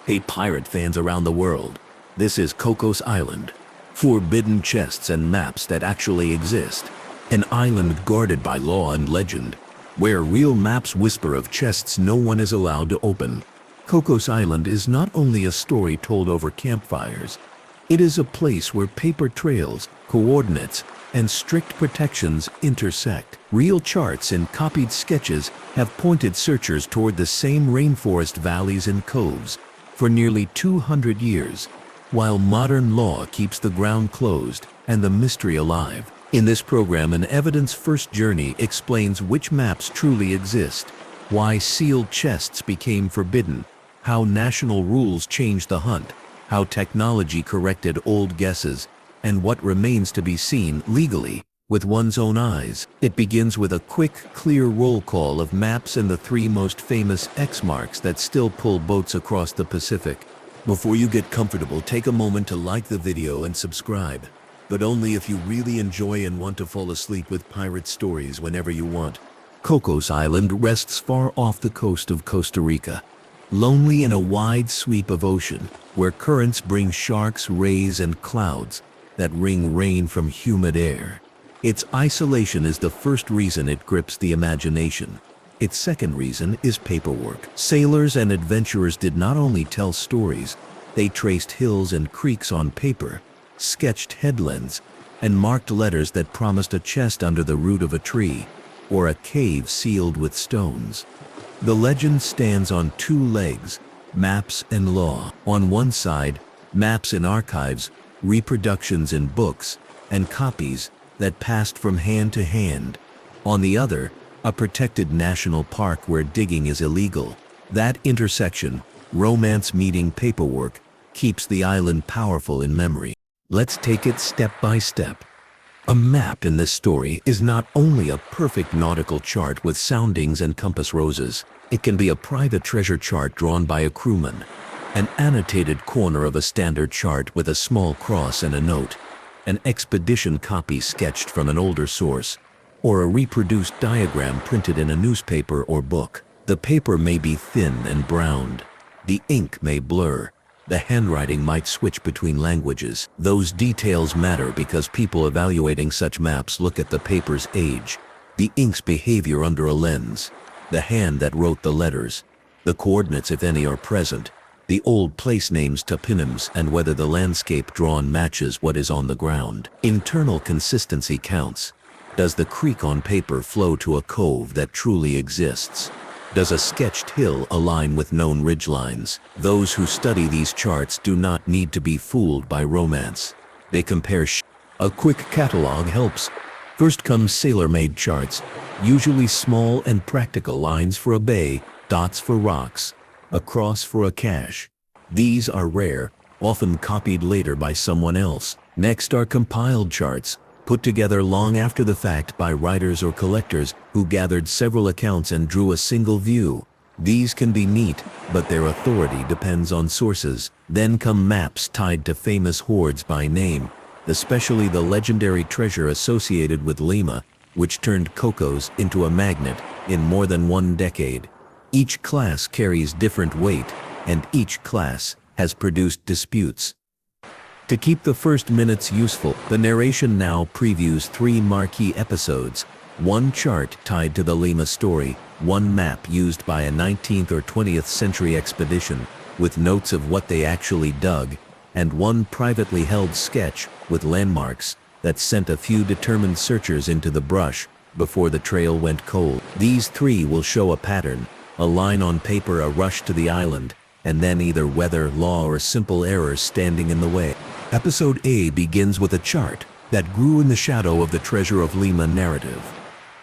Hey pirate fans around the world, this is Cocos Island. Forbidden chests and maps that actually exist. An island guarded by law and legend, where real maps whisper of chests no one is allowed to open. Cocos Island is not only a story told over campfires, it is a place where paper trails, coordinates, and strict protections intersect. Real charts and copied sketches have pointed searchers toward the same rainforest valleys and coves for nearly 200 years, while modern law keeps the ground closed and the mystery alive. In this program, an evidence-first journey explains which maps truly exist, why sealed chests became forbidden, how national rules changed the hunt, how technology corrected old guesses, and what remains to be seen legally with one's own eyes. It begins with a quick, clear roll call of maps and the three most famous X marks that still pull boats across the Pacific. Before you get comfortable, take a moment to like the video and subscribe, but only if you really enjoy and want to fall asleep with pirate stories whenever you want. Cocos Island rests far off the coast of Costa Rica, lonely in a wide sweep of ocean, where currents bring sharks, rays, and clouds that wring rain from humid air. Its isolation is the first reason it grips the imagination. Its second reason is paperwork. Sailors and adventurers did not only tell stories, they traced hills and creeks on paper, sketched headlands, and marked letters that promised a chest under the root of a tree, or a cave sealed with stones. The legend stands on two legs: maps and law. On one side, maps in archives, reproductions in books, and copies that passed from hand to hand. On the other, a protected national park where digging is illegal. That intersection, romance meeting paperwork, keeps the island powerful in memory. Let's take it step by step. A map in this story is not only a perfect nautical chart with soundings and compass roses. It can be a private treasure chart drawn by a crewman, an annotated corner of a standard chart with a small cross and a note, an expedition copy sketched from an older source, or a reproduced diagram printed in a newspaper or book. The paper may be thin and browned. The ink may blur. The handwriting might switch between languages. Those details matter because people evaluating such maps look at the paper's age, the ink's behavior under a lens, the hand that wrote the letters, the coordinates if any are present, the old place names, toponyms, and whether the landscape drawn matches what is on the ground. Internal consistency counts. Does the creek on paper flow to a cove that truly exists? Does a sketched hill align with known ridgelines? Those who study these charts do not need to be fooled by romance. They compare A quick catalog helps. First comes sailor-made charts, usually small and practical: lines for a bay, dots for rocks, a cross for a cache. These are rare, often copied later by someone else. Next are compiled charts, put together long after the fact by writers or collectors who gathered several accounts and drew a single view. These can be neat, but their authority depends on sources. Then come maps tied to famous hoards by name, especially the legendary treasure associated with Lima, which turned Cocos into a magnet in more than one decade. Each class carries different weight, and each class has produced disputes. To keep the first minutes useful, the narration now previews 3 marquee episodes: one chart tied to the Lima story, one map used by a 19th or 20th century expedition with notes of what they actually dug, and one privately held sketch with landmarks that sent a few determined searchers into the brush before the trail went cold. These 3 will show a pattern: a line on paper, a rush to the island, and then either weather, law, or simple errors standing in the way. Episode A begins with a chart that grew in the shadow of the Treasure of Lima narrative.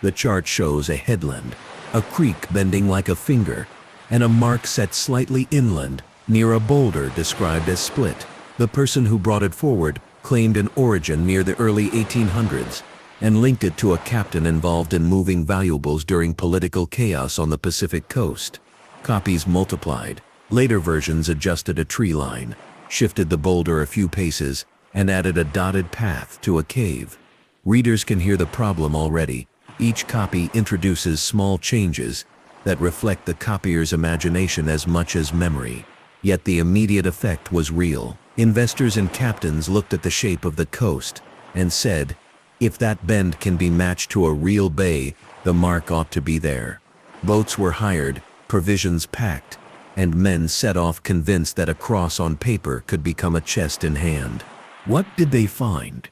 The chart shows a headland, a creek bending like a finger, and a mark set slightly inland near a boulder described as split. The person who brought it forward claimed an origin near the early 1800s and linked it to a captain involved in moving valuables during political chaos on the Pacific coast. Copies multiplied. Later versions adjusted a tree line, shifted the boulder a few paces, and added a dotted path to a cave. Readers can hear the problem already. Each copy introduces small changes that reflect the copier's imagination as much as memory. Yet the immediate effect was real. Investors and captains looked at the shape of the coast and said, if that bend can be matched to a real bay, the mark ought to be there. Boats were hired, provisions packed, and men set off convinced that a cross on paper could become a chest in hand. What did they find?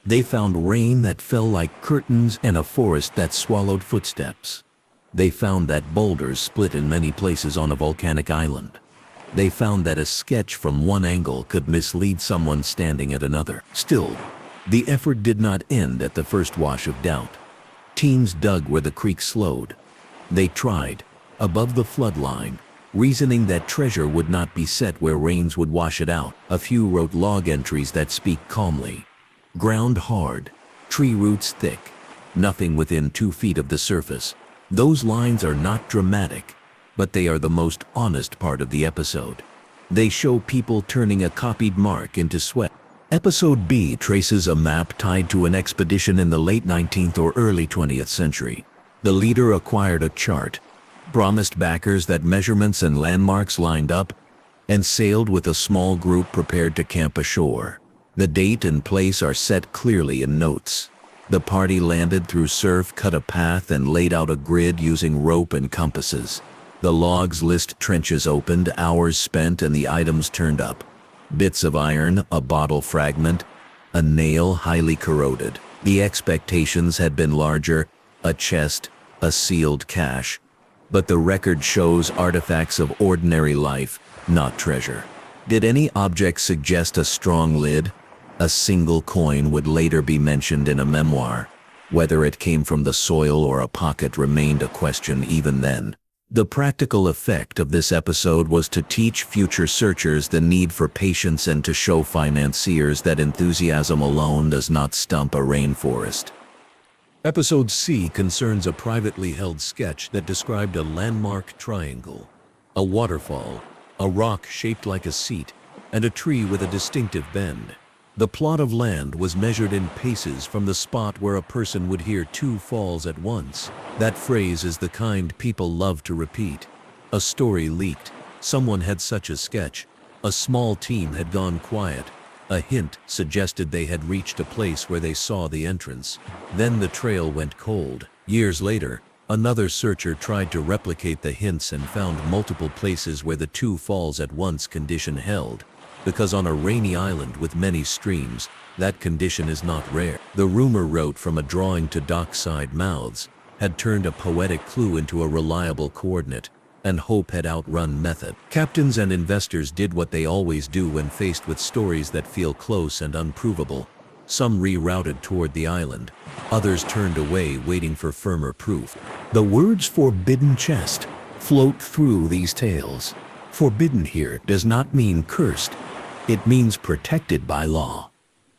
They found rain that fell like curtains and a forest that swallowed footsteps. They found that boulders split in many places on a volcanic island. They found that a sketch from one angle could mislead someone standing at another. Still, the effort did not end at the first wash of doubt. Teams dug where the creek slowed. They tried, above the flood line, reasoning that treasure would not be set where rains would wash it out. A few wrote log entries that speak calmly. Ground hard, tree roots thick, nothing within 2 feet of the surface. Those lines are not dramatic, but they are the most honest part of the episode. They show people turning a copied mark into sweat. Episode B traces a map tied to an expedition in the late 19th or early 20th century. The leader acquired a chart, promised backers that measurements and landmarks lined up, and sailed with a small group prepared to camp ashore. The date and place are set clearly in notes. The party landed through surf, cut a path, and laid out a grid using rope and compasses. The logs list trenches opened, hours spent, and the items turned up. Bits of iron, a bottle fragment, a nail highly corroded. The expectations had been larger, a chest, a sealed cache. But the record shows artifacts of ordinary life, not treasure. Did any object suggest a strong lid? A single coin would later be mentioned in a memoir. Whether it came from the soil or a pocket remained a question even then. The practical effect of this episode was to teach future searchers the need for patience and to show financiers that enthusiasm alone does not stump a rainforest. Episode C concerns a privately held sketch that described a landmark triangle, a waterfall, a rock shaped like a seat, and a tree with a distinctive bend. The plot of land was measured in paces from the spot where a person would hear 2 falls at once. That phrase is the kind people love to repeat. A story leaked. Someone had such a sketch. A small team had gone quiet. A hint suggested they had reached a place where they saw the entrance. Then the trail went cold. Years later, another searcher tried to replicate the hints and found multiple places where the 2 falls at once condition held. Because on a rainy island with many streams, that condition is not rare. The rumor wrote from a drawing to dockside mouths had turned a poetic clue into a reliable coordinate, and hope had outrun method. Captains and investors did what they always do when faced with stories that feel close and unprovable. Some rerouted toward the island, others turned away waiting for firmer proof. The words forbidden chest float through these tales. Forbidden here does not mean cursed. It means protected by law.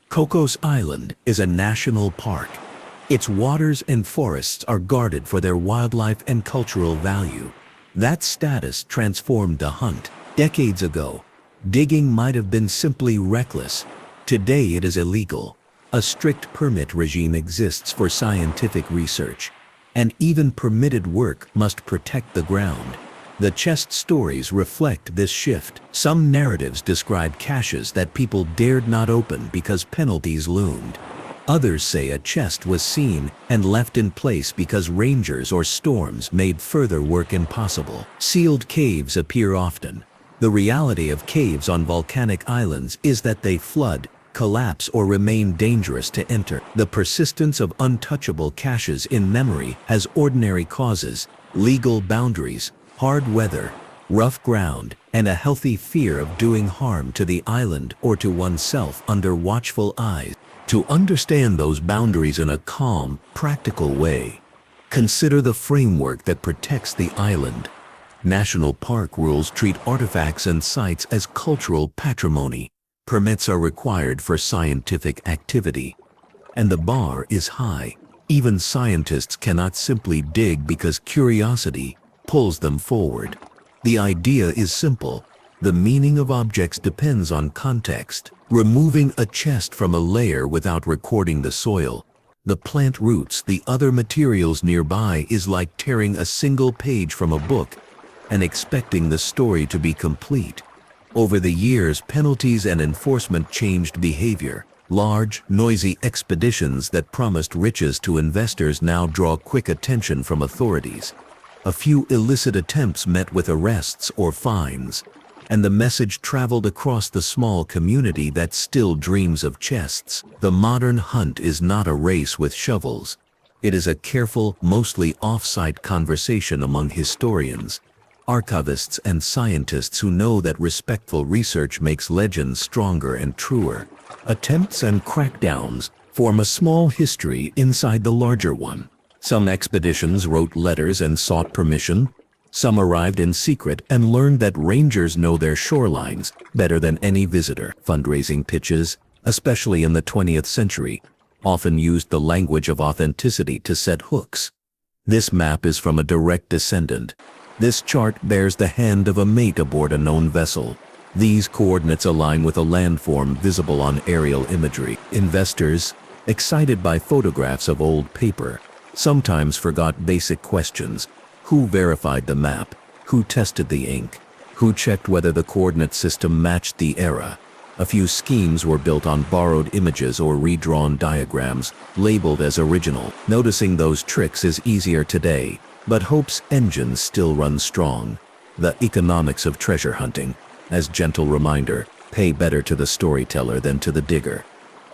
Cocos Island is a national park. Its waters and forests are guarded for their wildlife and cultural value. That status transformed the hunt. Decades ago, digging might have been simply reckless. Today it is illegal. A strict permit regime exists for scientific research, and even permitted work must protect the ground. The chest stories reflect this shift. Some narratives describe caches that people dared not open because penalties loomed. Others say a chest was seen and left in place because rangers or storms made further work impossible. Sealed caves appear often. The reality of caves on volcanic islands is that they flood, collapse, or remain dangerous to enter. The persistence of untouchable caches in memory has ordinary causes, legal boundaries, hard weather, rough ground, and a healthy fear of doing harm to the island or to oneself under watchful eyes. To understand those boundaries in a calm, practical way, consider the framework that protects the island. National park rules treat artifacts and sites as cultural patrimony. Permits are required for scientific activity, and the bar is high. Even scientists cannot simply dig because curiosity pulls them forward. The idea is simple. The meaning of objects depends on context. Removing a chest from a layer without recording the soil, the plant roots, the other materials nearby is like tearing a single page from a book and expecting the story to be complete. Over the years, penalties and enforcement changed behavior. Large, noisy expeditions that promised riches to investors now draw quick attention from authorities. A few illicit attempts met with arrests or fines, and the message traveled across the small community that still dreams of chests. The modern hunt is not a race with shovels. It is a careful, mostly off-site conversation among historians, archivists, and scientists who know that respectful research makes legends stronger and truer. Attempts and crackdowns form a small history inside the larger one. Some expeditions wrote letters and sought permission. Some arrived in secret and learned that rangers know their shorelines better than any visitor. Fundraising pitches, especially in the 20th century, often used the language of authenticity to set hooks. This map is from a direct descendant. This chart bears the hand of a mate aboard a known vessel. These coordinates align with a landform visible on aerial imagery. Investors, excited by photographs of old paper, sometimes forgot basic questions. Who verified the map? Who tested the ink? Who checked whether the coordinate system matched the era? A few schemes were built on borrowed images or redrawn diagrams, labeled as original. Noticing those tricks is easier today, but hope's engines still run strong. The economics of treasure hunting. As gentle reminder, pay better to the storyteller than to the digger.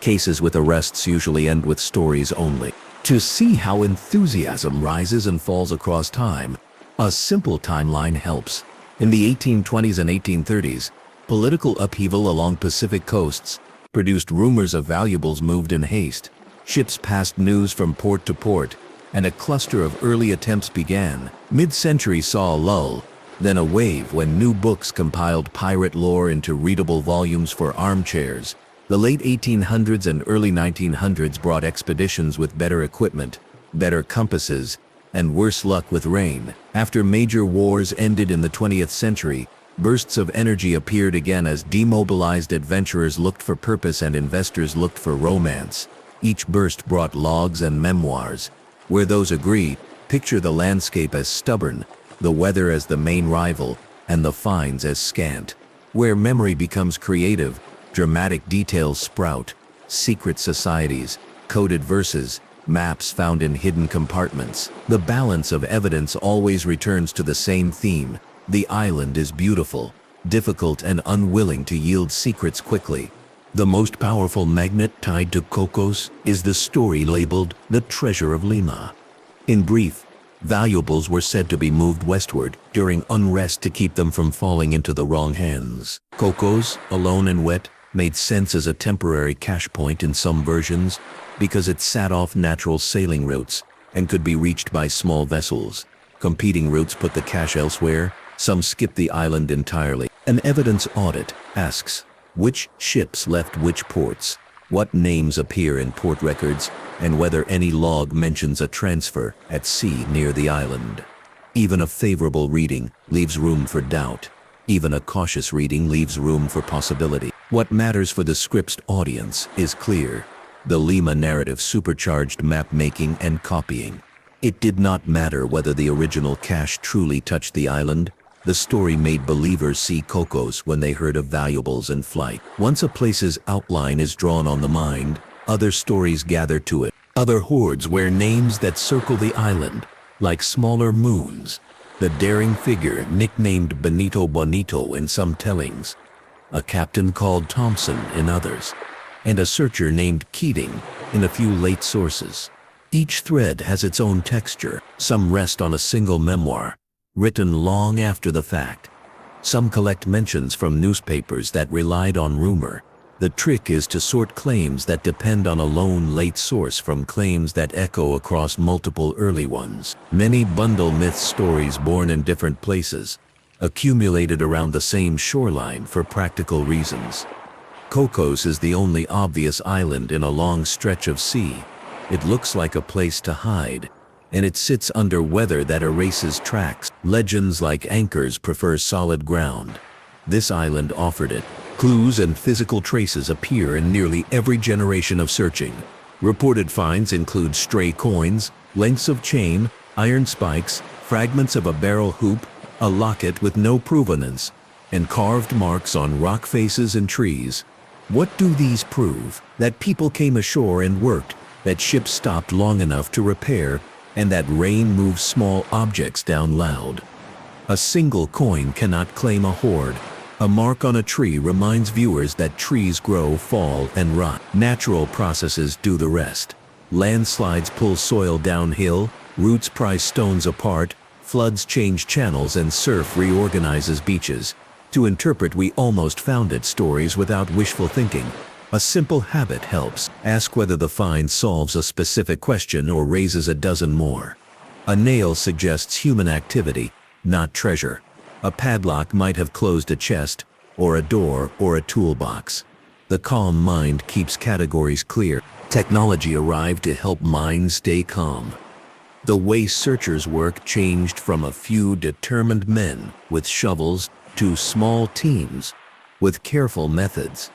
Cases with arrests usually end with stories only. To see how enthusiasm rises and falls across time, a simple timeline helps. In the 1820s and 1830s, political upheaval along Pacific coasts produced rumors of valuables moved in haste. Ships passed news from port to port, and a cluster of early attempts began. Mid-century saw a lull, then a wave when new books compiled pirate lore into readable volumes for armchairs. The late 1800s and early 1900s brought expeditions with better equipment, better compasses, and worse luck with rain. After major wars ended in the 20th century, bursts of energy appeared again as demobilized adventurers looked for purpose and investors looked for romance. Each burst brought logs and memoirs. Where those agree, picture the landscape as stubborn, the weather as the main rival, and the finds as scant. Where memory becomes creative, dramatic details sprout, secret societies, coded verses, maps found in hidden compartments. The balance of evidence always returns to the same theme. The island is beautiful, difficult, and unwilling to yield secrets quickly. The most powerful magnet tied to Cocos is the story labeled The Treasure of Lima. In brief, valuables were said to be moved westward during unrest to keep them from falling into the wrong hands. Cocos, alone and wet, made sense as a temporary cash point in some versions because it sat off natural sailing routes and could be reached by small vessels. Competing routes put the cash elsewhere. Some skipped the island entirely. An evidence audit asks, which ships left which ports, what names appear in port records, and whether any log mentions a transfer at sea near the island. Even a favorable reading leaves room for doubt. Even a cautious reading leaves room for possibility. What matters for the script's audience is clear. The Lima narrative supercharged map-making and copying. It did not matter whether the original cache truly touched the island. The story made believers see Cocos when they heard of valuables in flight. Once a place's outline is drawn on the mind, other stories gather to it. Other hordes wear names that circle the island, like smaller moons. The daring figure nicknamed Benito Bonito in some tellings, a captain called Thompson in others, and a searcher named Keating in a few late sources. Each thread has its own texture. Some rest on a single memoir, written long after the fact. Some collect mentions from newspapers that relied on rumor. The trick is to sort claims that depend on a lone late source from claims that echo across multiple early ones. Many bundle myth stories born in different places, accumulated around the same shoreline for practical reasons. Cocos is the only obvious island in a long stretch of sea. It looks like a place to hide, and it sits under weather that erases tracks. Legends like anchors prefer solid ground. This island offered it. Clues and physical traces appear in nearly every generation of searching. Reported finds include stray coins, lengths of chain, iron spikes, fragments of a barrel hoop, a locket with no provenance, and carved marks on rock faces and trees. What do these prove? That people came ashore and worked, that ships stopped long enough to repair, and that rain moves small objects down loud. A single coin cannot claim a hoard. A mark on a tree reminds viewers that trees grow, fall, and rot. Natural processes do the rest. Landslides pull soil downhill, roots pry stones apart, floods change channels, and surf reorganizes beaches. To interpret we almost founded stories without wishful thinking. A simple habit helps. Ask whether the find solves a specific question or raises a dozen more. A nail suggests human activity, not treasure. A padlock might have closed a chest, or a door, or a toolbox. The calm mind keeps categories clear. Technology arrived to help minds stay calm. The way searchers work changed from a few determined men with shovels to small teams with careful methods.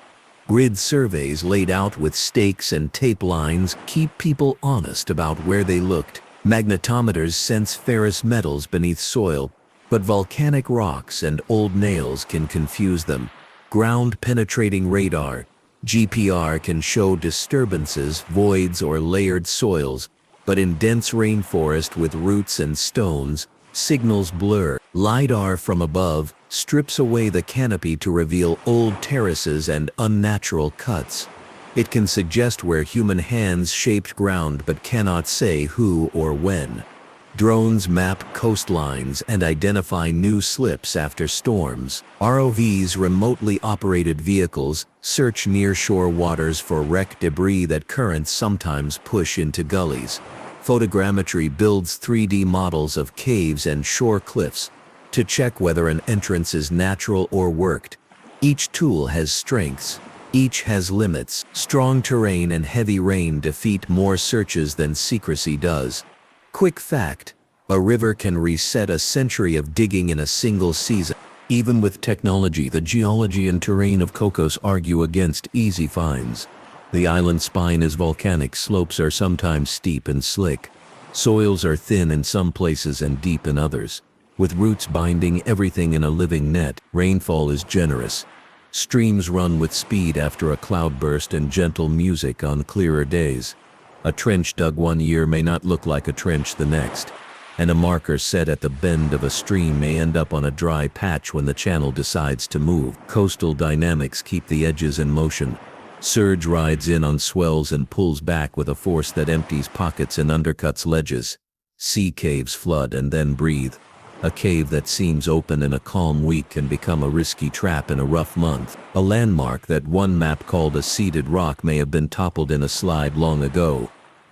Grid surveys laid out with stakes and tape lines keep people honest about where they looked. Magnetometers sense ferrous metals beneath soil, but volcanic rocks and old nails can confuse them. Ground-penetrating radar, GPR, can show disturbances, voids, or layered soils, but in dense rainforest with roots and stones, signals blur. LiDAR from above strips away the canopy to reveal old terraces and unnatural cuts. It can suggest where human hands shaped ground but cannot say who or when. Drones map coastlines and identify new slips after storms. ROVs, remotely operated vehicles, search nearshore waters for wrecked debris that currents sometimes push into gullies. Photogrammetry builds 3D models of caves and shore cliffs to check whether an entrance is natural or worked. Each tool has strengths. Each has limits. Strong terrain and heavy rain defeat more searches than secrecy does. Quick fact: a river can reset a century of digging in a single season. Even with technology, the geology and terrain of Cocos argue against easy finds. The island spine is volcanic, slopes are sometimes steep and slick. Soils are thin in some places and deep in others, with roots binding everything in a living net. Rainfall is generous. Streams run with speed after a cloudburst and gentle music on clearer days. A trench dug one year may not look like a trench the next, and a marker set at the bend of a stream may end up on a dry patch when the channel decides to move. Coastal dynamics keep the edges in motion. Surge rides in on swells and pulls back with a force that empties pockets and undercuts ledges. Sea caves flood and then breathe. A cave that seems open in a calm week can become a risky trap in a rough month. A landmark that one map called a seeded rock may have been toppled in a slide long ago.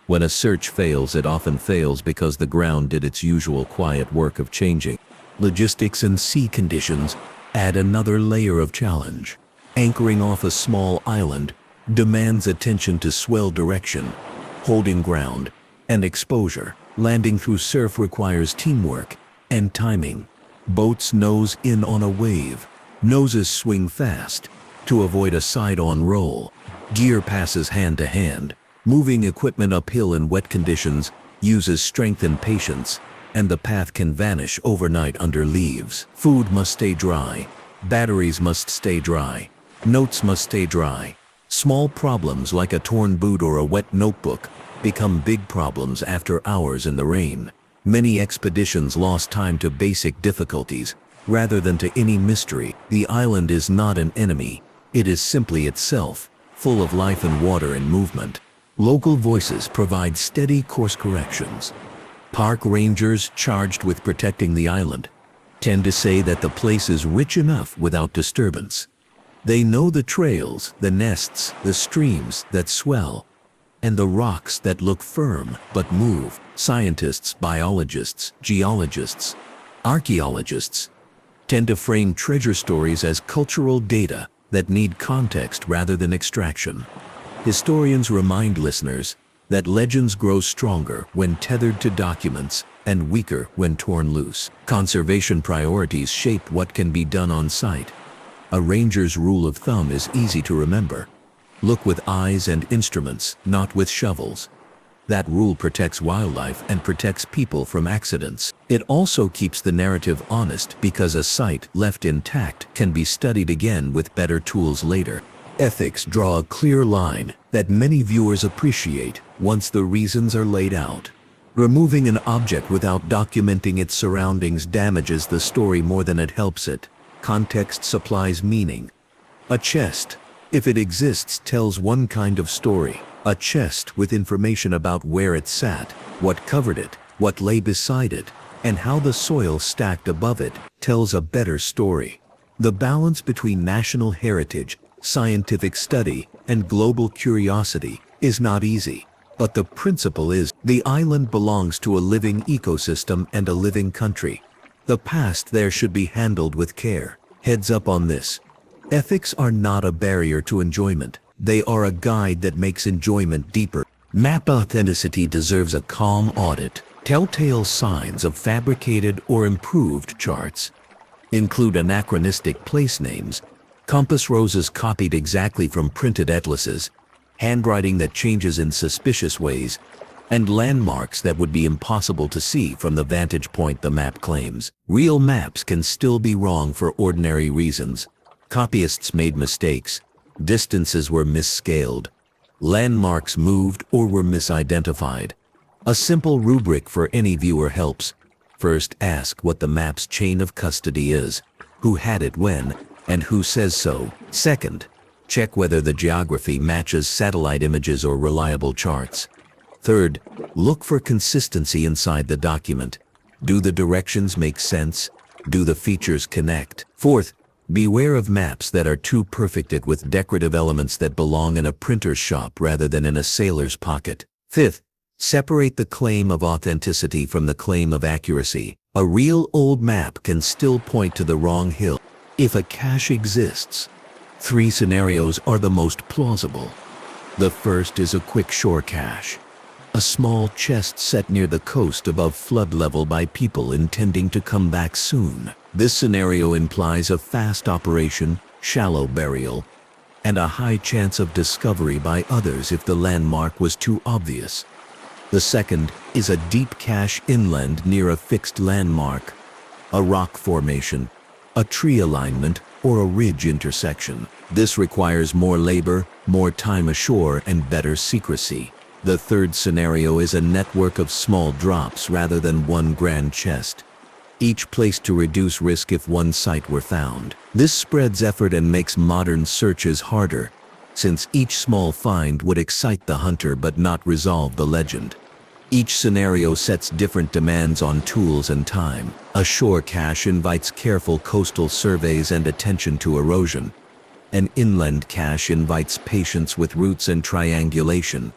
When a search fails, it often fails because the ground did its usual quiet work of changing. Logistics and sea conditions add another layer of challenge. Anchoring off a small island demands attention to swell direction, holding ground, and exposure. Landing through surf requires teamwork and timing. Boats nose in on a wave. Noses swing fast to avoid a side-on roll. Gear passes hand to hand. Moving equipment uphill in wet conditions uses strength and patience, and the path can vanish overnight under leaves. Food must stay dry. Batteries must stay dry. Notes must stay dry. Small problems like a torn boot or a wet notebook become big problems after hours in the rain. Many expeditions lost time to basic difficulties rather than to any mystery. The island is not an enemy. It is simply itself, full of life and water and movement. Local voices provide steady course corrections. Park rangers charged with protecting the island tend to say that the place is rich enough without disturbance. They know the trails, the nests, the streams that swell, and the rocks that look firm but move. Scientists, biologists, geologists, archaeologists tend to frame treasure stories as cultural data that need context rather than extraction. Historians remind listeners that legends grow stronger when tethered to documents and weaker when torn loose. Conservation priorities shape what can be done on site. A ranger's rule of thumb is easy to remember. Look with eyes and instruments, not with shovels. That rule protects wildlife and protects people from accidents. It also keeps the narrative honest because a site left intact can be studied again with better tools later. Ethics draw a clear line that many viewers appreciate once the reasons are laid out. Removing an object without documenting its surroundings damages the story more than it helps it. Context supplies meaning. A chest, if it exists, tells one kind of story. A chest with information about where it sat, what covered it, what lay beside it, and how the soil stacked above it tells a better story. The balance between national heritage, scientific study, and global curiosity is not easy. But the principle is, the island belongs to a living ecosystem and a living country. The past there should be handled with care. Heads up on this. Ethics are not a barrier to enjoyment. They are a guide that makes enjoyment deeper. Map authenticity deserves a calm audit. Telltale signs of fabricated or improved charts include anachronistic place names, compass roses copied exactly from printed atlases, handwriting that changes in suspicious ways, and landmarks that would be impossible to see from the vantage point the map claims. Real maps can still be wrong for ordinary reasons. Copyists made mistakes. Distances were misscaled. Landmarks moved or were misidentified. A simple rubric for any viewer helps. First, ask what the map's chain of custody is, who had it when, and who says so. Second, check whether the geography matches satellite images or reliable charts. Third, look for consistency inside the document. Do the directions make sense? Do the features connect? Fourth, beware of maps that are too perfected with decorative elements that belong in a printer's shop rather than in a sailor's pocket. Fifth, separate the claim of authenticity from the claim of accuracy. A real old map can still point to the wrong hill. If a cache exists, 3 scenarios are the most plausible. The first is a quick shore cache. A small chest set near the coast above flood level by people intending to come back soon. This scenario implies a fast operation, shallow burial, and a high chance of discovery by others if the landmark was too obvious. The second is a deep cache inland near a fixed landmark, a rock formation, a tree alignment, or a ridge intersection. This requires more labor, more time ashore, and better secrecy. The third scenario is a network of small drops rather than one grand chest, each placed to reduce risk if one site were found. This spreads effort and makes modern searches harder, since each small find would excite the hunter but not resolve the legend. Each scenario sets different demands on tools and time. A shore cache invites careful coastal surveys and attention to erosion. An inland cache invites patience with roots and triangulation.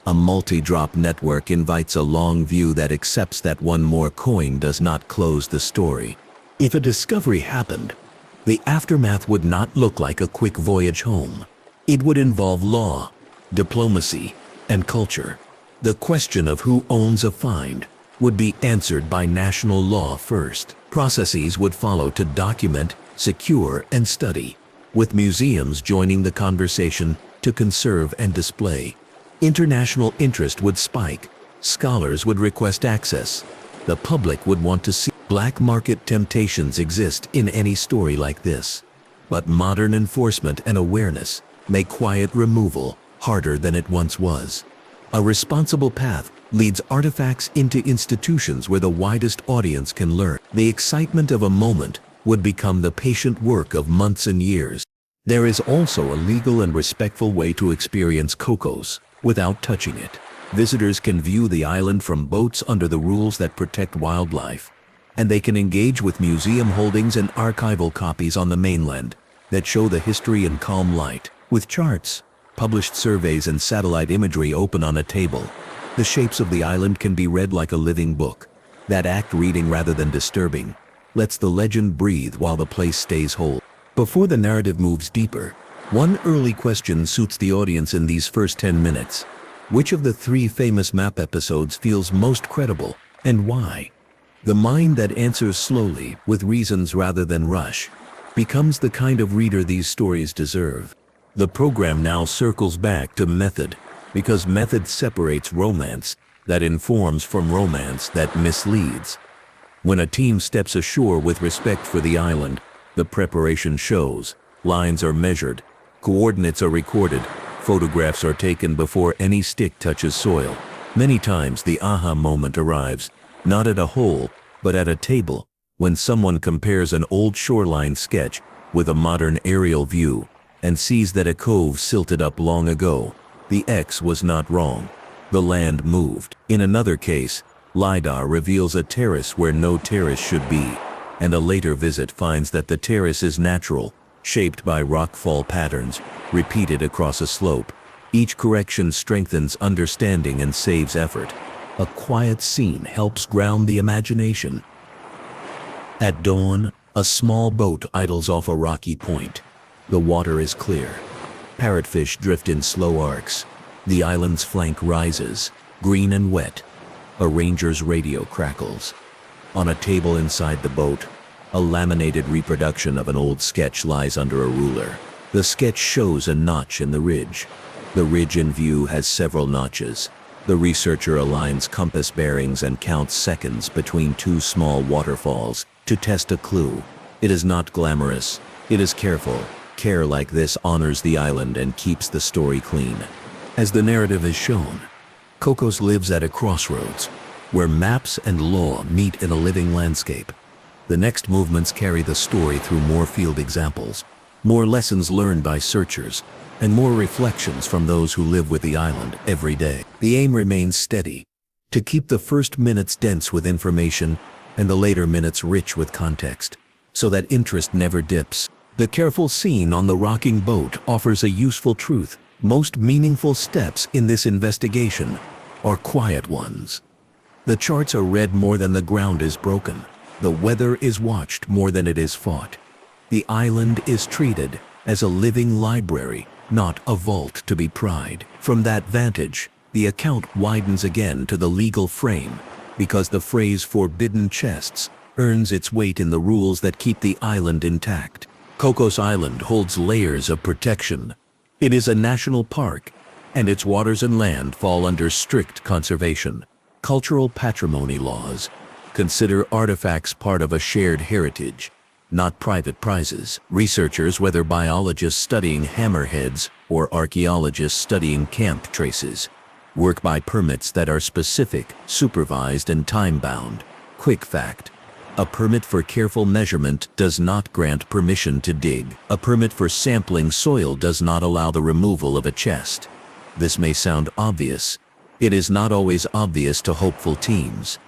A multi-drop network invites a long view that accepts that one more coin does not close the story. If a discovery happened, the aftermath would not look like a quick voyage home. It would involve law, diplomacy, and culture. The question of who owns a find would be answered by national law first. Processes would follow to document, secure, and study, with museums joining the conversation to conserve and display. International interest would spike. Scholars would request access. The public would want to see. Black market temptations exist in any story like this. But modern enforcement and awareness make quiet removal harder than it once was. A responsible path leads artifacts into institutions where the widest audience can learn. The excitement of a moment would become the patient work of months and years. There is also a legal and respectful way to experience Cocos without touching it. Visitors can view the island from boats under the rules that protect wildlife, and they can engage with museum holdings and archival copies on the mainland that show the history in calm light. With charts, published surveys, and satellite imagery open on a table, the shapes of the island can be read like a living book. That act reading rather than disturbing lets the legend breathe while the place stays whole. Before the narrative moves deeper, one early question suits the audience in these first 10 minutes. Which of the 3 famous map episodes feels most credible, and why? The mind that answers slowly, with reasons rather than rush, becomes the kind of reader these stories deserve. The program now circles back to method. because method separates romance that informs from romance that misleads. When a team steps ashore with respect for the island, the preparation shows, lines are measured, coordinates are recorded, photographs are taken before any stick touches soil. Many times the aha moment arrives, not at a hole, but at a table, when someone compares an old shoreline sketch with a modern aerial view and sees that a cove silted up long ago. The X was not wrong. The land moved. In another case, LiDAR reveals a terrace where no terrace should be, and a later visit finds that the terrace is natural, shaped by rockfall patterns, repeated across a slope. Each correction strengthens understanding and saves effort. A quiet scene helps ground the imagination. At dawn, a small boat idles off a rocky point. The water is clear. Parrotfish drift in slow arcs. The island's flank rises, green and wet. A ranger's radio crackles. On a table inside the boat, a laminated reproduction of an old sketch lies under a ruler. The sketch shows a notch in the ridge. The ridge in view has several notches. The researcher aligns compass bearings and counts seconds between two small waterfalls to test a clue. It is not glamorous. It is careful. Care like this honors the island and keeps the story clean. As the narrative is shown, Cocos lives at a crossroads, where maps and law meet in a living landscape. The next movements carry the story through more field examples, more lessons learned by searchers, and more reflections from those who live with the island every day. The aim remains steady, to keep the first minutes dense with information and the later minutes rich with context, so that interest never dips. The careful scene on the rocking boat offers a useful truth. Most meaningful steps in this investigation are quiet ones. The charts are read more than the ground is broken. The weather is watched more than it is fought. The island is treated as a living library, not a vault to be pried. From that vantage, the account widens again to the legal frame, because the phrase "forbidden chests" earns its weight in the rules that keep the island intact. Cocos Island holds layers of protection. It is a national park, and its waters and land fall under strict conservation. Cultural patrimony laws consider artifacts part of a shared heritage, not private prizes. Researchers, whether biologists studying hammerheads or archaeologists studying camp traces, work by permits that are specific, supervised, and time-bound. Quick fact: a permit for careful measurement does not grant permission to dig. A permit for sampling soil does not allow the removal of a chest. This may sound obvious. It is not always obvious to hopeful teams.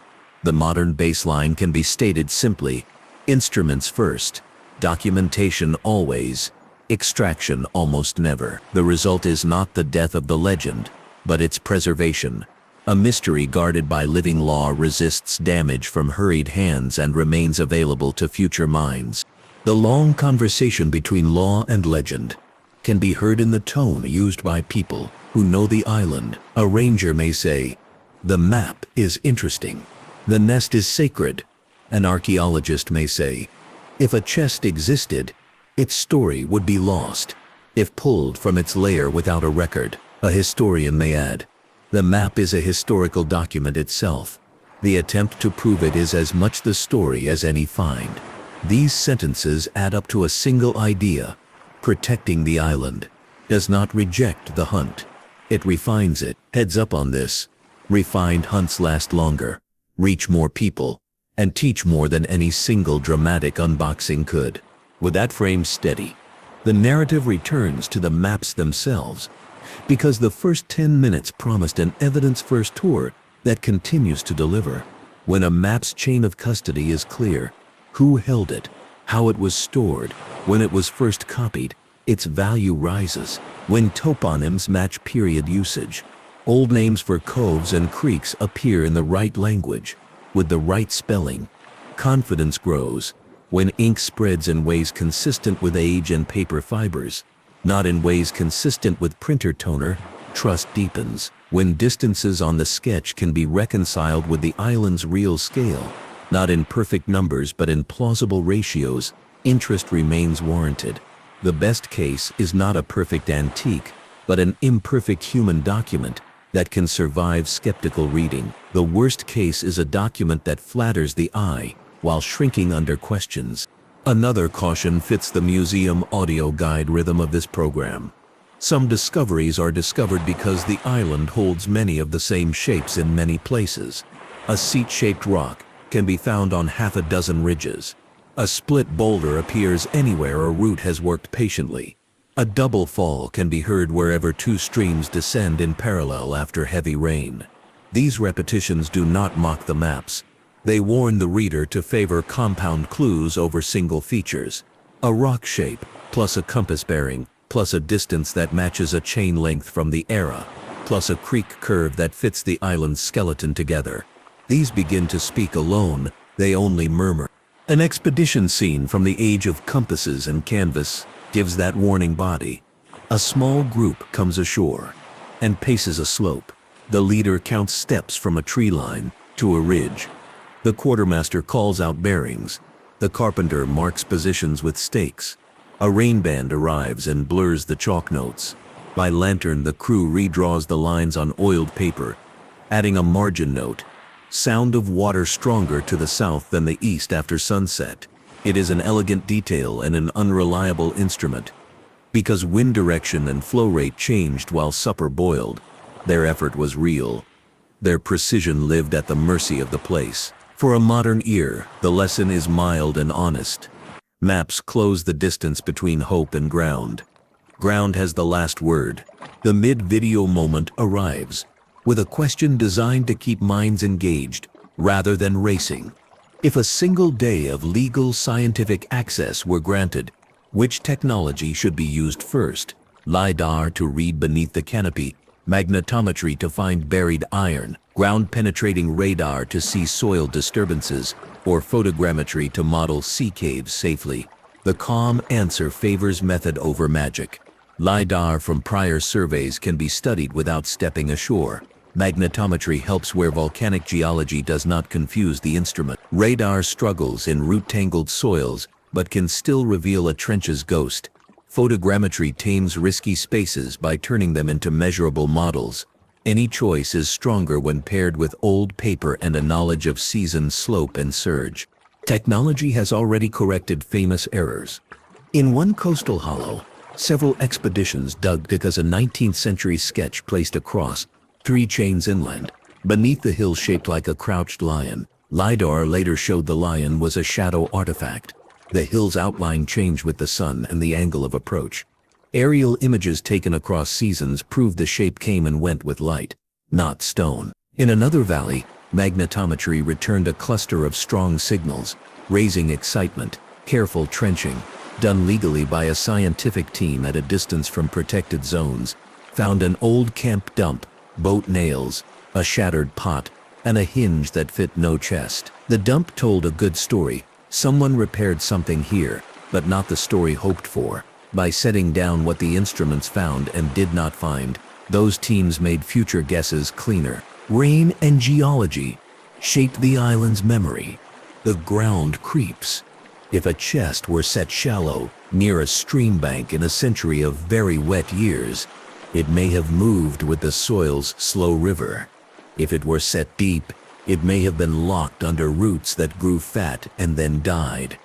The modern baseline can be stated simply: instruments first, documentation always, extraction almost never. The result is not the death of the legend, but its preservation. A mystery guarded by living law resists damage from hurried hands and remains available to future minds. The long conversation between law and legend can be heard in the tone used by people who know the island. A ranger may say, "The map is interesting. The nest is sacred." An archaeologist may say, "If a chest existed, its story would be lost if pulled from its lair without a record." A historian may add, "The map is a historical document itself. The attempt to prove it is as much the story as any find." These sentences add up to a single idea: protecting the island does not reject the hunt. It refines it. Heads up on this: refined hunts last longer, reach more people, and teach more than any single dramatic unboxing could. With that frame steady, the narrative returns to the maps themselves, because the first 10 minutes promised an evidence-first tour that continues to deliver. When a map's chain of custody is clear, who held it, how it was stored, when it was first copied, its value rises. When toponyms match period usage, old names for coves and creeks appear in the right language, with the right spelling, confidence grows. When ink spreads in ways consistent with age and paper fibers, not in ways consistent with printer toner, trust deepens. When distances on the sketch can be reconciled with the island's real scale, not in perfect numbers but in plausible ratios, interest remains warranted. The best case is not a perfect antique, but an imperfect human document that can survive skeptical reading. The worst case is a document that flatters the eye while shrinking under questions. Another caution fits the museum audio guide rhythm of this program. Some discoveries are discovered because the island holds many of the same shapes in many places. A seat-shaped rock can be found on half a dozen ridges. A split boulder appears anywhere a root has worked patiently. A double fall can be heard wherever two streams descend in parallel after heavy rain. These repetitions do not mock the maps. They warn the reader to favor compound clues over single features. A rock shape, plus a compass bearing, plus a distance that matches a chain length from the era, plus a creek curve that fits the island's skeleton together. These begin to speak alone, they only murmur. An expedition scene from the age of compasses and canvas gives that warning body. A small group comes ashore and paces a slope. The leader counts steps from a tree line to a ridge. The quartermaster calls out bearings. The carpenter marks positions with stakes. A rain band arrives and blurs the chalk notes. By lantern, the crew redraws the lines on oiled paper, adding a margin note. Sound of water stronger to the south than the east after sunset. It is an elegant detail and an unreliable instrument. Because wind direction and flow rate changed while supper boiled, their effort was real. Their precision lived at the mercy of the place. For a modern ear, the lesson is mild and honest. Maps close the distance between hope and ground. Ground has the last word. The mid-video moment arrives, with a question designed to keep minds engaged, rather than racing. If a single day of legal scientific access were granted, which technology should be used first? LiDAR to read beneath the canopy, magnetometry to find buried iron, ground-penetrating radar to see soil disturbances, or photogrammetry to model sea caves safely? The calm answer favors method over magic. LiDAR from prior surveys can be studied without stepping ashore. Magnetometry helps where volcanic geology does not confuse the instrument. Radar struggles in root-tangled soils, but can still reveal a trench's ghost. Photogrammetry tames risky spaces by turning them into measurable models. Any choice is stronger when paired with old paper and a knowledge of season slope and surge. Technology has already corrected famous errors. In one coastal hollow, several expeditions dug because a 19th century sketch placed across 3 chains inland, beneath the hill shaped like a crouched lion. LiDAR later showed the lion was a shadow artifact. The hill's outline changed with the sun and the angle of approach. Aerial images taken across seasons proved the shape came and went with light, not stone. In another valley, magnetometry returned a cluster of strong signals, raising excitement. Careful trenching, done legally by a scientific team at a distance from protected zones, found an old camp dump, boat nails, a shattered pot, and a hinge that fit no chest. The dump told a good story. Someone repaired something here, but not the story hoped for. By setting down what the instruments found and did not find, those teams made future guesses cleaner. Rain and geology shaped the island's memory. The ground creeps. If a chest were set shallow, near a stream bank in a century of very wet years, it may have moved with the soil's slow river. If it were set deep, it may have been locked under roots that grew fat and then died,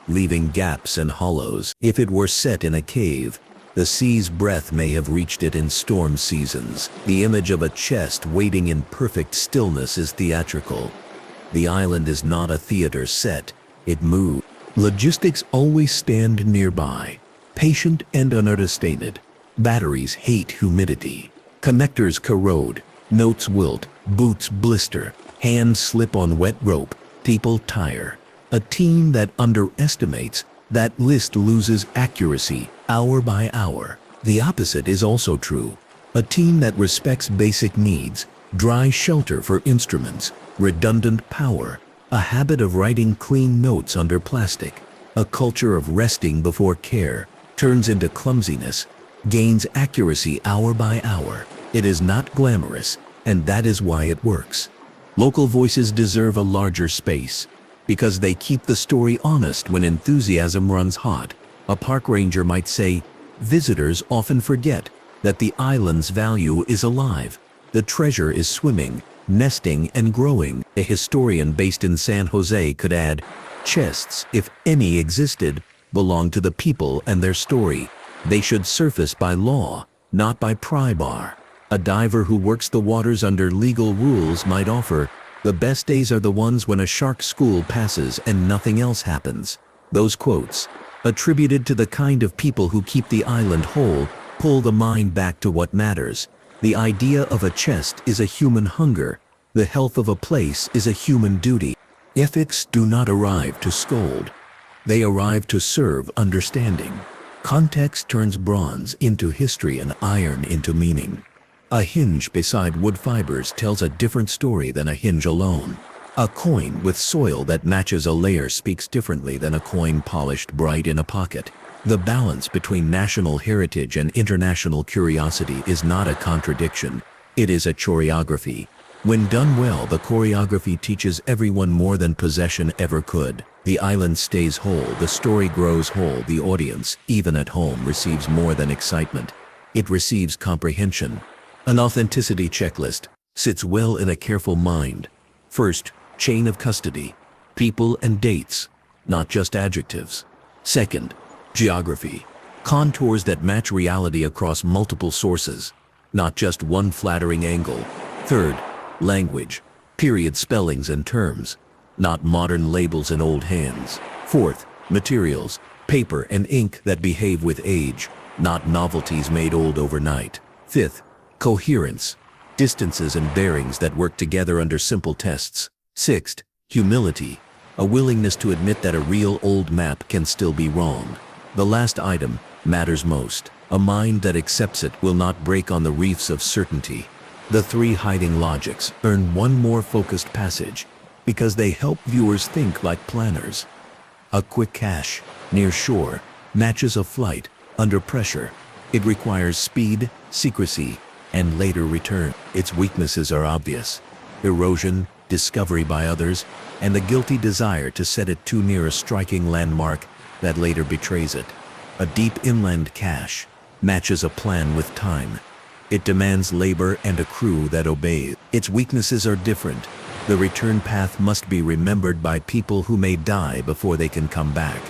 leaving gaps and hollows. If it were set in a cave, the sea's breath may have reached it in storm seasons. The image of a chest waiting in perfect stillness is theatrical. The island is not a theater set, it moves. Logistics always stand nearby, patient and understated. Batteries hate humidity. Connectors corrode, notes wilt, boots blister, hands slip on wet rope, people tire. A team that underestimates that list loses accuracy hour by hour. The opposite is also true. A team that respects basic needs, dry shelter for instruments, redundant power, a habit of writing clean notes under plastic, a culture of resting before care, turns into clumsiness, gains accuracy hour by hour. It is not glamorous, and that is why it works. Local voices deserve a larger space, because they keep the story honest when enthusiasm runs hot. A park ranger might say, visitors often forget that the island's value is alive. The treasure is swimming, nesting, and growing. A historian based in San Jose could add, chests, if any existed, belong to the people and their story. They should surface by law, not by pry bar. A diver who works the waters under legal rules might offer, the best days are the ones when a shark school passes and nothing else happens. Those quotes, attributed to the kind of people who keep the island whole, pull the mind back to what matters. The idea of a chest is a human hunger. The health of a place is a human duty. Ethics do not arrive to scold. They arrive to serve understanding. Context turns bronze into history and iron into meaning. A hinge beside wood fibers tells a different story than a hinge alone. A coin with soil that matches a layer speaks differently than a coin polished bright in a pocket. The balance between national heritage and international curiosity is not a contradiction. It is a choreography. When done well, the choreography teaches everyone more than possession ever could. The island stays whole, the story grows whole, the audience, even at home, receives more than excitement. It receives comprehension. An authenticity checklist sits well in a careful mind. First, chain of custody. People and dates, not just adjectives. Second, geography. Contours that match reality across multiple sources, not just one flattering angle. Third, language. Period spellings and terms, not modern labels in old hands. Fourth, materials. Paper and ink that behave with age, not novelties made old overnight. Fifth, coherence. Distances and bearings that work together under simple tests. Sixth, humility. A willingness to admit that a real old map can still be wrong. The last item matters most. A mind that accepts it will not break on the reefs of certainty. The three hiding logics earn one more focused passage because they help viewers think like planners. A quick cache near shore matches a flight under pressure. It requires speed, secrecy, and later return. Its weaknesses are obvious: erosion, discovery by others, and the guilty desire to set it too near a striking landmark that later betrays it. A deep inland cache matches a plan with time. It demands labor and a crew that obeys. Its weaknesses are different. The return path must be remembered by people who may die before they can come back,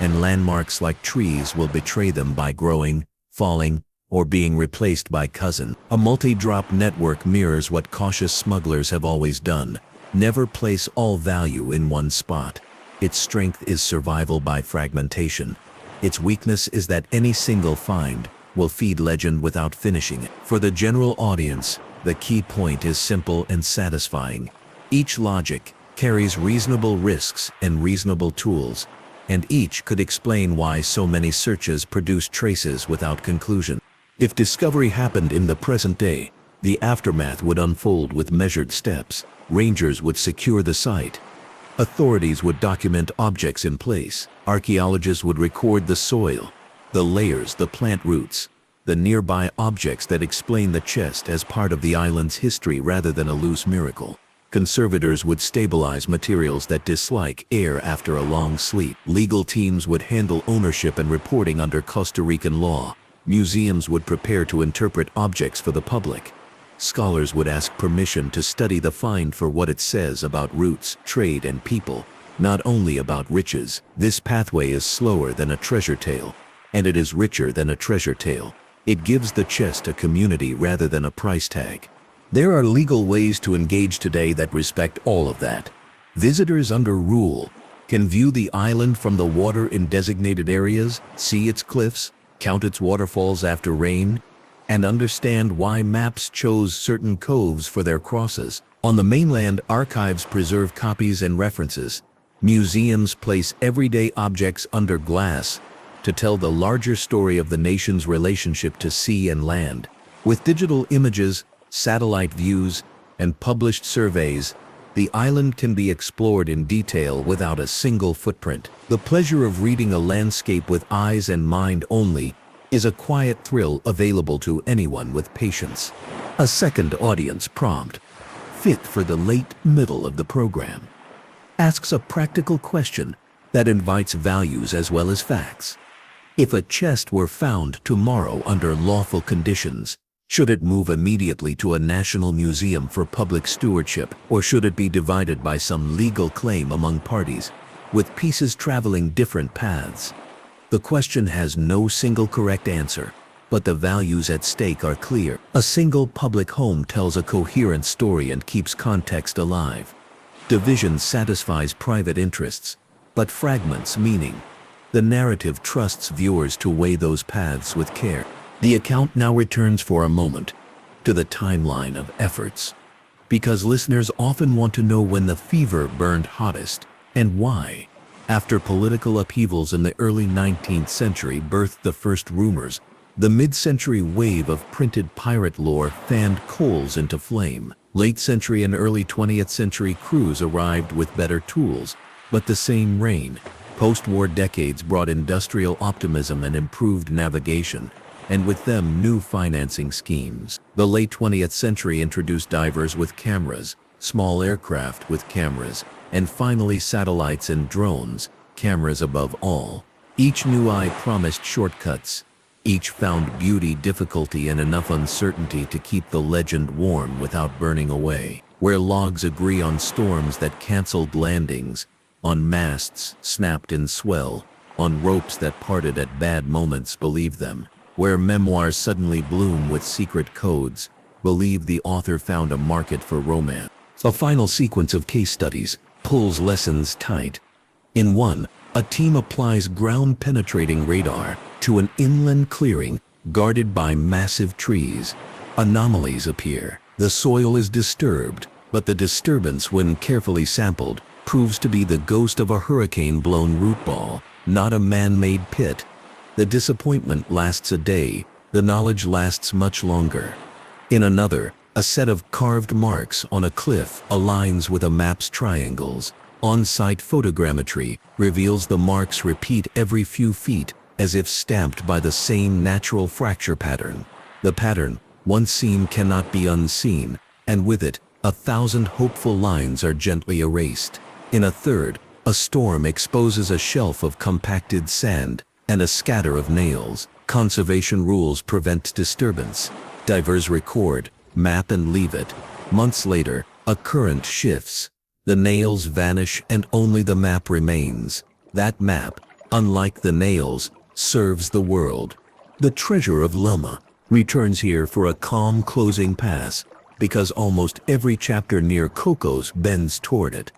and landmarks like trees will betray them by growing, falling, or being replaced by cousin. A multi-drop network mirrors what cautious smugglers have always done. Never place all value in one spot. Its strength is survival by fragmentation. Its weakness is that any single find will feed legend without finishing it. For the general audience, the key point is simple and satisfying. Each logic carries reasonable risks and reasonable tools, and each could explain why so many searches produce traces without conclusion. If discovery happened in the present day, the aftermath would unfold with measured steps. Rangers would secure the site. Authorities would document objects in place. Archaeologists would record the soil, the layers, the plant roots, the nearby objects that explain the chest as part of the island's history rather than a loose miracle. Conservators would stabilize materials that dislike air after a long sleep. Legal teams would handle ownership and reporting under Costa Rican law. Museums would prepare to interpret objects for the public. Scholars would ask permission to study the find for what it says about roots, trade, and people, not only about riches. This pathway is slower than a treasure tale, and it is richer than a treasure tale. It gives the chest a community rather than a price tag. There are legal ways to engage today that respect all of that. Visitors under rule can view the island from the water in designated areas, see its cliffs, count its waterfalls after rain, and understand why maps chose certain coves for their crosses. On the mainland, archives preserve copies and references. Museums place everyday objects under glass to tell the larger story of the nation's relationship to sea and land. With digital images, satellite views, and published surveys, the island can be explored in detail without a single footprint. The pleasure of reading a landscape with eyes and mind only is a quiet thrill available to anyone with patience. A second audience prompt, fit for the late middle of the program, asks a practical question that invites values as well as facts. If a chest were found tomorrow under lawful conditions, should it move immediately to a national museum for public stewardship, or should it be divided by some legal claim among parties, with pieces traveling different paths? The question has no single correct answer, but the values at stake are clear. A single public home tells a coherent story and keeps context alive. Division satisfies private interests, but fragments meaning. The narrative trusts viewers to weigh those paths with care. The account now returns for a moment to the timeline of efforts, because listeners often want to know when the fever burned hottest and why. After political upheavals in the early 19th century birthed the first rumors, the mid-century wave of printed pirate lore fanned coals into flame. Late century and early 20th century crews arrived with better tools, but the same reign. Post-war decades brought industrial optimism and improved navigation, and with them new financing schemes. The late 20th century introduced divers with cameras, small aircraft with cameras, and finally satellites and drones, cameras above all. Each new eye promised shortcuts. Each found beauty, difficulty, and enough uncertainty to keep the legend warm without burning away. Where logs agree on storms that canceled landings, on masts snapped in swell, on ropes that parted at bad moments, believe them. Where memoirs suddenly bloom with secret codes, believe the author found a market for romance. A final sequence of case studies pulls lessons tight. In one, a team applies ground-penetrating radar to an inland clearing guarded by massive trees. Anomalies appear. The soil is disturbed, but the disturbance, when carefully sampled, proves to be the ghost of a hurricane-blown root ball, not a man-made pit. The disappointment lasts a day, the knowledge lasts much longer. In another, a set of carved marks on a cliff aligns with a map's triangles. On-site photogrammetry reveals the marks repeat every few feet, as if stamped by the same natural fracture pattern. The pattern, once seen, cannot be unseen, and with it, 1,000 hopeful lines are gently erased. In a third, a storm exposes a shelf of compacted sand and a scatter of nails. Conservation rules prevent disturbance. Divers record, map, and leave it. Months later, a current shifts. The nails vanish and only the map remains. That map, unlike the nails, serves the world. The treasure of Loma returns here for a calm closing pass, because almost every chapter near Cocos bends toward it.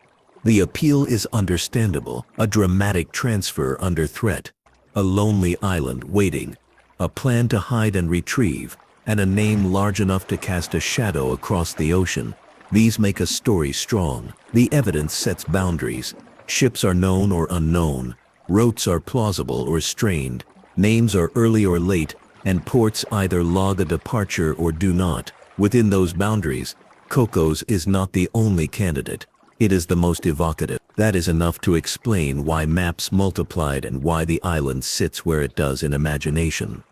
The appeal is understandable, a dramatic transfer under threat, a lonely island waiting, a plan to hide and retrieve, and a name large enough to cast a shadow across the ocean. These make a story strong. The evidence sets boundaries. Ships are known or unknown. Routes are plausible or strained. Names are early or late, and ports either log a departure or do not. Within those boundaries, Cocos is not the only candidate. It is the most evocative. That is enough to explain why maps multiplied and why the island sits where it does in imagination.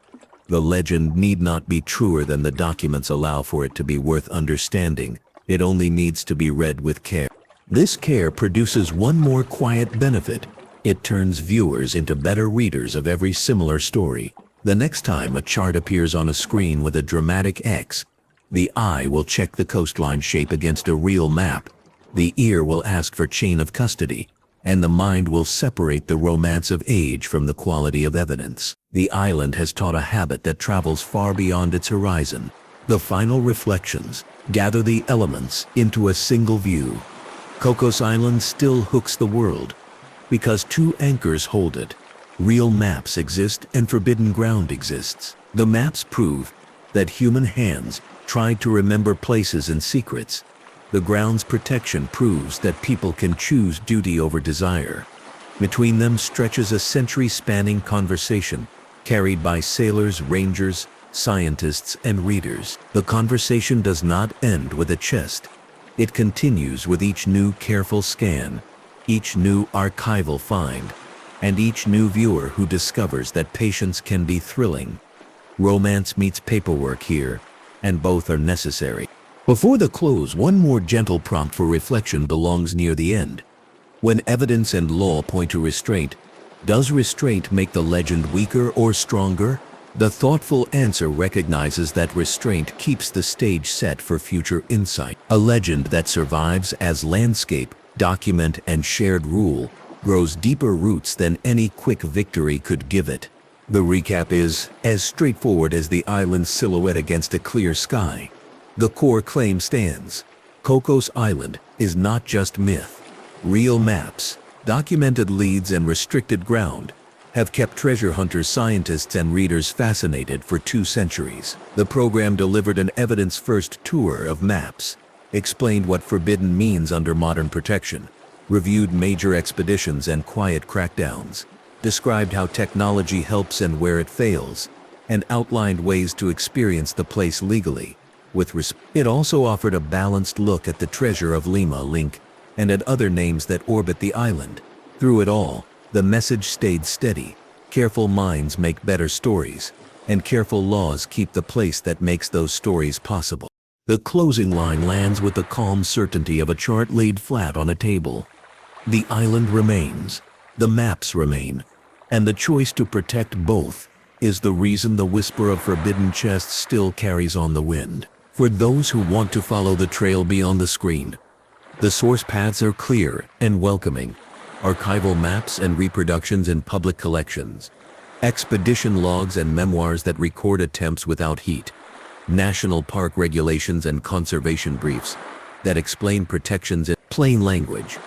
The legend need not be truer than the documents allow for it to be worth understanding. It only needs to be read with care. This care produces one more quiet benefit. It turns viewers into better readers of every similar story. The next time a chart appears on a screen with a dramatic X, the eye will check the coastline shape against a real map. The ear will ask for chain of custody, and the mind will separate the romance of age from the quality of evidence. The island has taught a habit that travels far beyond its horizon. The final reflections gather the elements into a single view. Cocos Island still hooks the world, because two anchors hold it. Real maps exist and forbidden ground exists. The maps prove that human hands tried to remember places and secrets. The ground's protection proves that people can choose duty over desire. Between them stretches a century-spanning conversation, carried by sailors, rangers, scientists, and readers. The conversation does not end with a chest. It continues with each new careful scan, each new archival find, and each new viewer who discovers that patience can be thrilling. Romance meets paperwork here, and both are necessary. Before the close, one more gentle prompt for reflection belongs near the end. When evidence and law point to restraint, Does restraint make the legend weaker or stronger? The thoughtful answer recognizes that restraint keeps the stage set for future insight. A legend that survives as landscape, document, and shared rule grows deeper roots than any quick victory could give it. The recap is as straightforward as the island's silhouette against a clear sky. The core claim stands. Cocos Island is not just myth. Real maps, documented leads, and restricted ground have kept treasure hunters, scientists, and readers fascinated for 2 centuries. The program delivered an evidence-first tour of maps, explained what forbidden means under modern protection, reviewed major expeditions and quiet crackdowns, described how technology helps and where it fails, and outlined ways to experience the place legally. It also offered a balanced look at the treasure of Lima Link and at other names that orbit the island. Through it all, the message stayed steady. Careful minds make better stories, and careful laws keep the place that makes those stories possible. The closing line lands with the calm certainty of a chart laid flat on a table. The island remains, the maps remain, and the choice to protect both is the reason the whisper of forbidden chests still carries on the wind. For those who want to follow the trail beyond the screen, the source paths are clear and welcoming. Archival maps and reproductions in public collections, expedition logs and memoirs that record attempts without heat, national park regulations and conservation briefs that explain protections in plain language,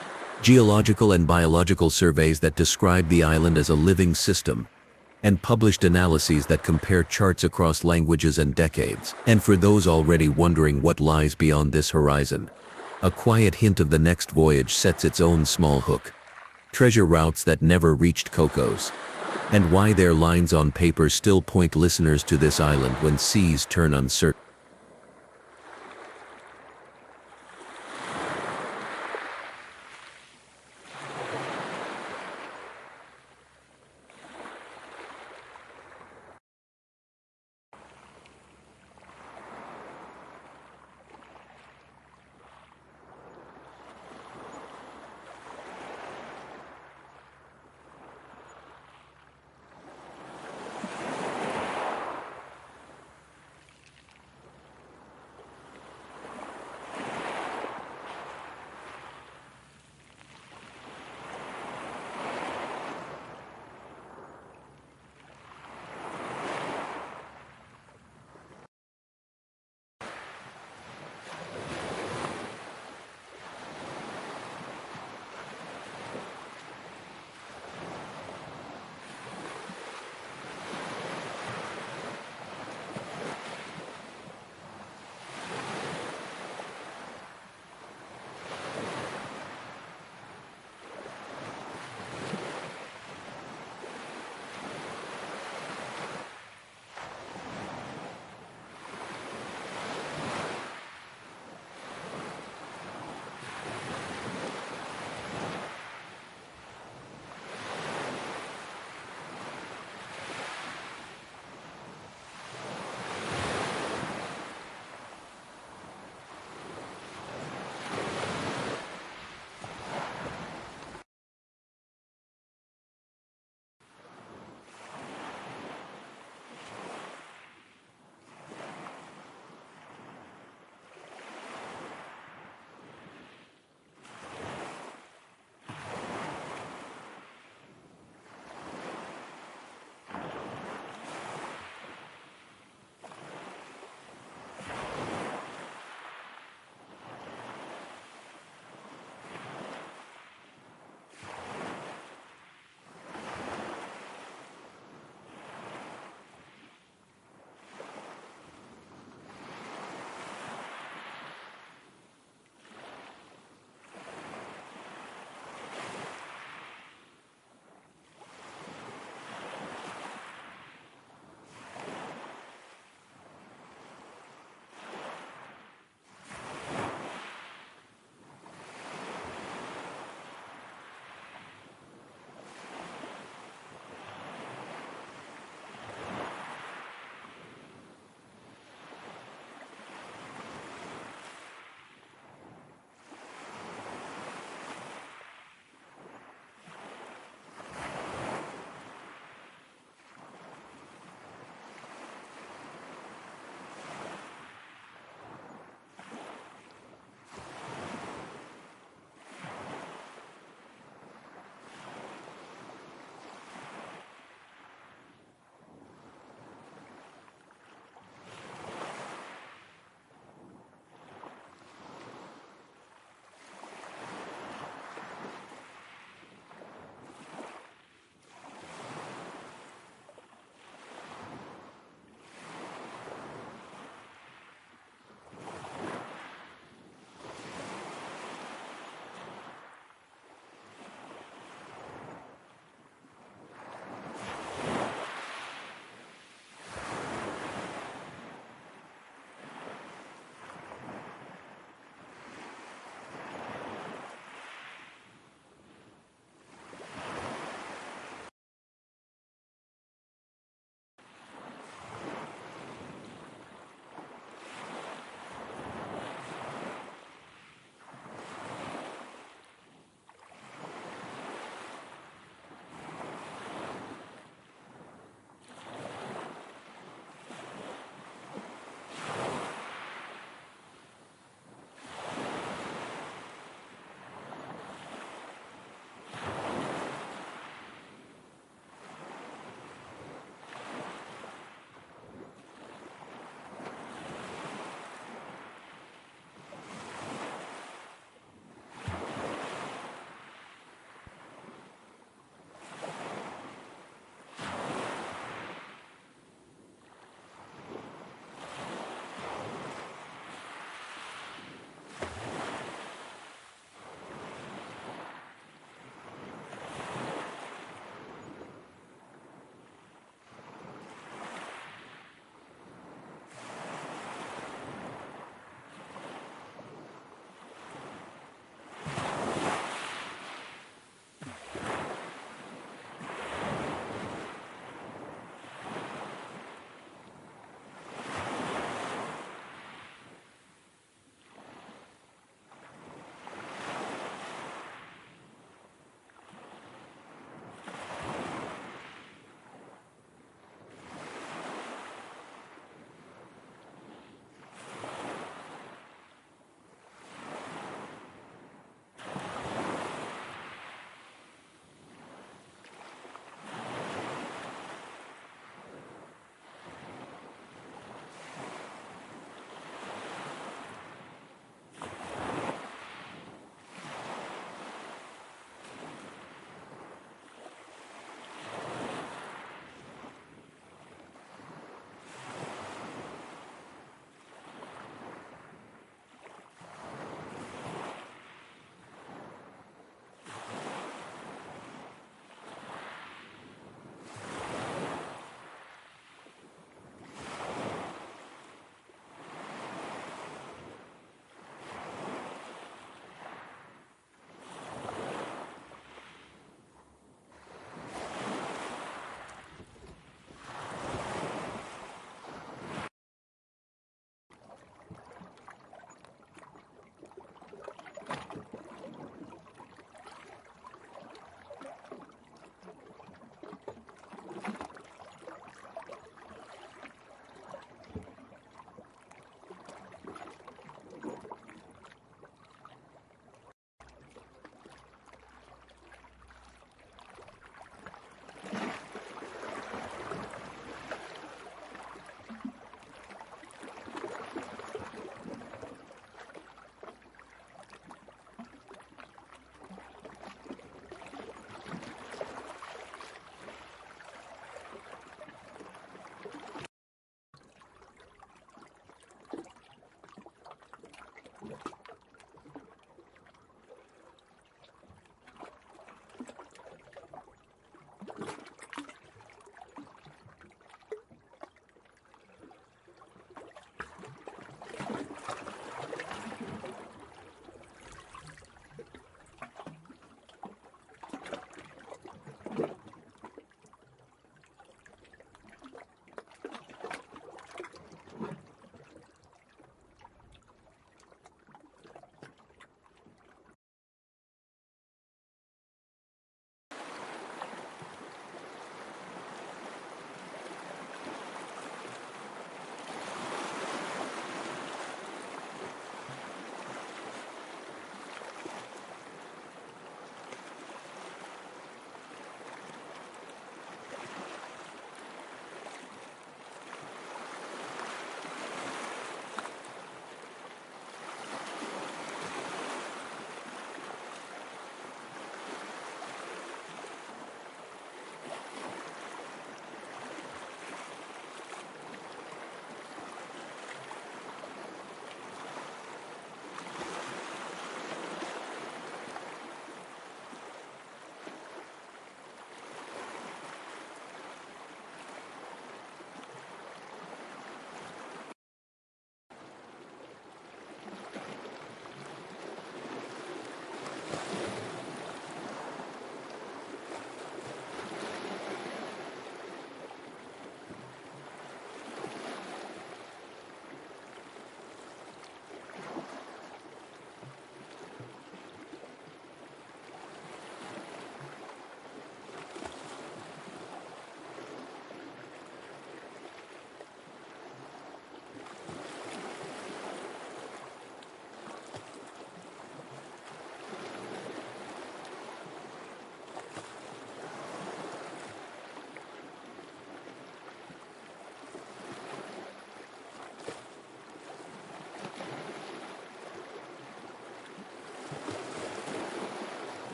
geological and biological surveys that describe the island as a living system, and published analyses that compare charts across languages and decades. And for those already wondering what lies beyond this horizon, a quiet hint of the next voyage sets its own small hook. Treasure routes that never reached Cocos, and why their lines on paper still point listeners to this island when seas turn uncertain.